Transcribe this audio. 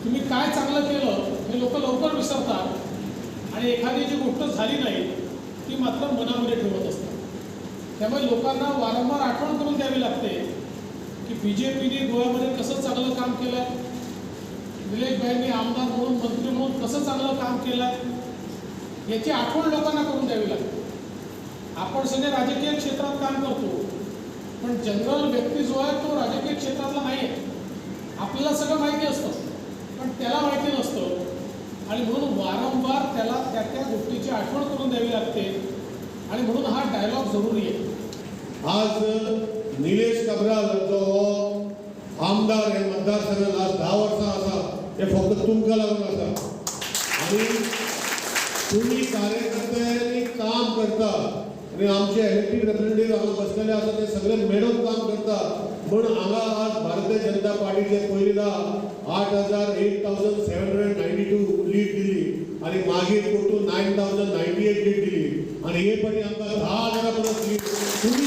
तुम्ही काय चांगलं केलं हे लोक लवकर विसरतात आणि एखादी जी गोष्ट झाली नाही ती मात्र मनामध्ये ठेवत असतात. त्यामुळे लोकांना वारंवार आठवण करून द्यावी लागते की BJPने गोव्यामध्ये कसं चांगलं काम केलं आहे, निलेश भाईंनी आमदार म्हणून मंत्री म्हणून कसं चांगलं काम केलं आहे याची आठवण लोकांना करून द्यावी लागते. आपण सगळे राजकीय क्षेत्रात काम करतो, पण जनरल व्यक्ती जो आहे तो राजकीय क्षेत्रातला नाही आहे. आपल्याला सगळं माहिती असतं पण त्याला माहिती नसतं आणि म्हणून वारंवार त्याला त्या गोष्टीची आठवण करून द्यावी लागते आणि म्हणून हा डायलॉग जरुरी आहे. आज निलेश काब्राल जो आमदार हे मतदारसंघात आज 10 वर्सां आसा हे फक्त तुमकां लागून आसा आणि तुम्ही कार्यकर्त्यांनी काम करता आणि आमचे इलेक्टेड रिप्रेझेंटेटिव्ह हांगा बसलेले आसा ते सगळे मेळून काम करता म्हणून हांगा आज भारतीय जनता पार्टीचे पयलींदा 8,792 लीड दिली आणि मागीर परतून 9,098 लीड दिली आणि हे फाटी आमकां 10,000 परस लीड तुम्ही